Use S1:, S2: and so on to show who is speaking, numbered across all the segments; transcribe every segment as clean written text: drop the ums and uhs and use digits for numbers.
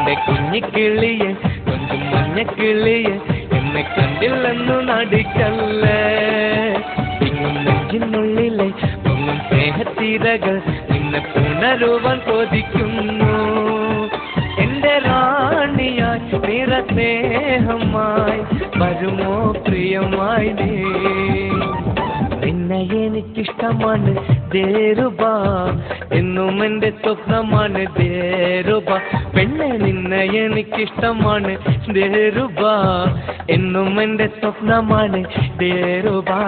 S1: എന്റെ കുഞ്ഞിക്കിളിയെ കൊഞ്ചും മഞ്ഞക്കിളിയെ എന്നെ കണ്ടില്ലെന്നു നടിക്കല്ലേ. ഇങ്ങും നെഞ്ചിനുള്ളിലെ പൊങ്ങും സ്നേഹത്തീരകൾ നിന്നെ പുണരുവാൻ കൊതിക്കുന്നു. എന്റെ റാണിയായി നിറസ്നേഹമായി വരുമോ പ്രിയമായി നീ. നിന്നെ എനിക്കിഷ്ടമാണ് ദേരുബാ, എന്നും എന്റെ സ്വപ്നമാണ് ദേരുബാ. പെണ്ണെ നിന്നെ എനിക്കിഷ്ടമാണ് ദേരുബാ, എന്നും എന്റെ സ്വപ്നമാണ് ദേരുബാ.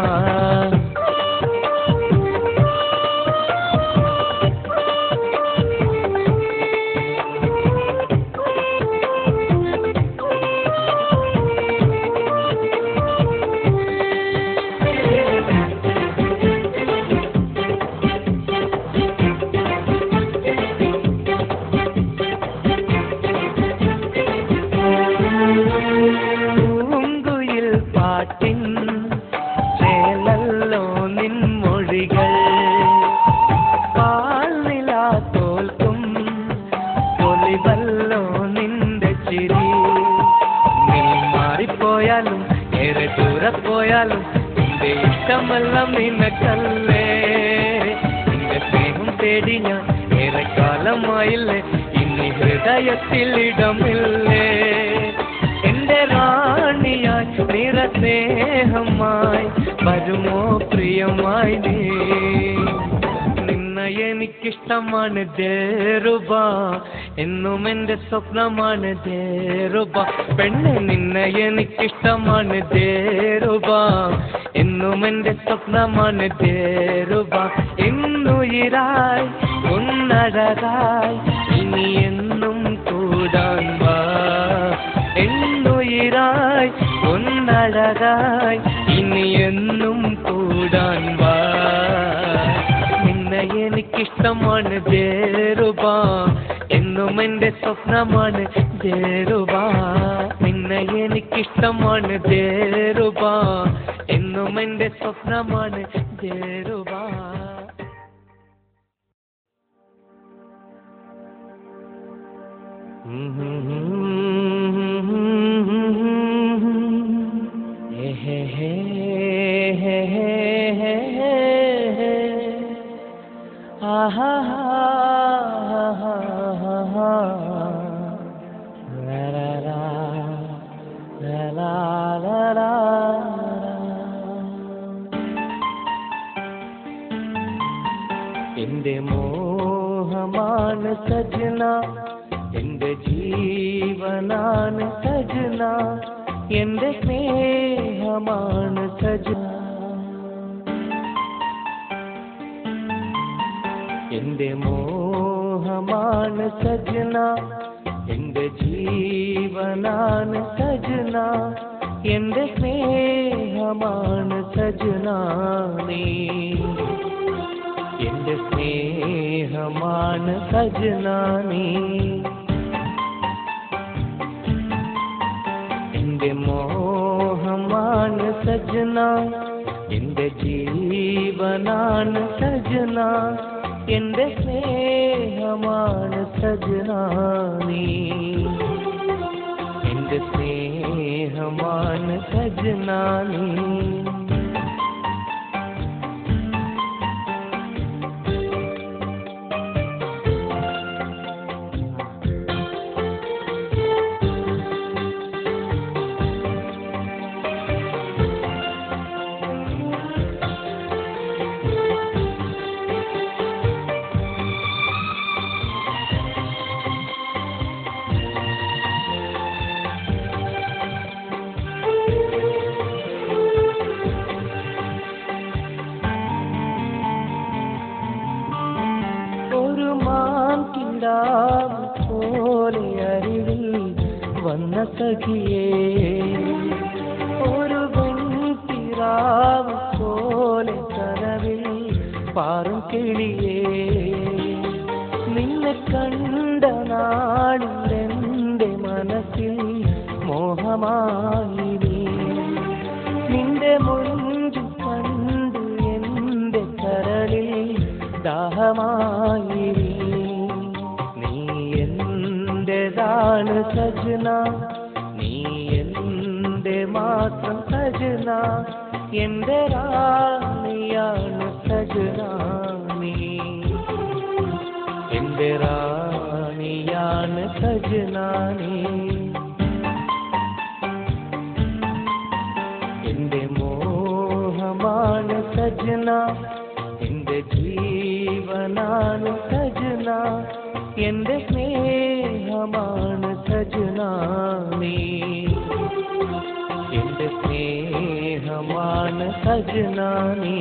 S1: പോയാലും നിന്റെ ഇഷ്ടമെല്ലാം നിനക്കല്ലേ. നിന്റെ സ്നേഹം തേടി ഞാൻ ഏറെ കാലമായില്ലേ, ഇനി ഹൃദയത്തിൽ ഇടമില്ലേ. എന്റെ റാണിയായി നിറസ്നേഹമായി വരുമോ പ്രിയമായി നീ. നിന്നെ എനിക്കിഷ്ടമാണ് ദേരുബാ, എന്നും എന്റെ സ്വപ്നമാണ് ദേരുബാ. പെണ്ണെ നിന്നെ എനിക്കിഷ്ടമാണ് ദേരുബാ, എന്നും എന്റെ സ്വപ്നമാണ് ദേരുബാ. എന്നുയിരായി ഒന്നഴകായി ഇനി എന്നും കൂടാൻ വാ. എന്നുയിരായി ഒന്നഴകായി ഇനി എന്നും കൂടാൻ വാ. നിന്നെ എനിക്കിഷ്ടമാണ് ദേരുബാ, എന്നും എന്റെ സ്വപ്നമാണ് ദേരുബാ. നിന്നെ എനിക്കിഷ്ടമാണ് ദേരുബാ, എന്നും എന്റെ സ്വപ്നമാണ് ദേരുബാ. എന്റെ മോഹമാണ് സജന, എന്റെ ജീവനാണ് സജന, എന്റെ സ്നേഹമാണ് സജന. എന്റെ മോഹമാണ് സജന, എന്റെ ജീവനാണ് സജന, എന്റെ സ്നേഹമാണ് സജന നീ. എന്റെ സ്നേഹമാണ് സജന നീ. എന്റെ മോഹമാണ് സജന, എന്റെ ജീവനാണ് സജന, എന്റെ സ്നേഹമാണ് സജന നീ. എന്റെ സ്നേഹമാണ് സജന നീ. പോലെ അരികിൽ വന്ന സഖിയേ, ഒരു വെൺതിരാവ് പോലെ കനവിൽ പാറും കിളിയേ, നിന്നെ കണ്ട നാളിൽ എൻ്റെ മനസ്സിൽ മോഹമായി നീ. നിന്റെ മുഞ്ചു കണ്ടു എൻ്റെ കരളിൽ ദാഹമായി നീ. നീ എന്റേതാ റാണിയാണ് സജന, നീ എന്റെ മാത്രം സജന, എന്റെ റാണിയാണ് സജന, നീ എന്റെ റാണിയാണ് സജന, നീ എന്റെ മോഹമാണ് സജന, എന്റെ ജീവനാണ് സജന, എന്റെ സ്നേഹമാണ് സജന, നീ എന്റെ സ്നേഹമാണ് സജന, നീ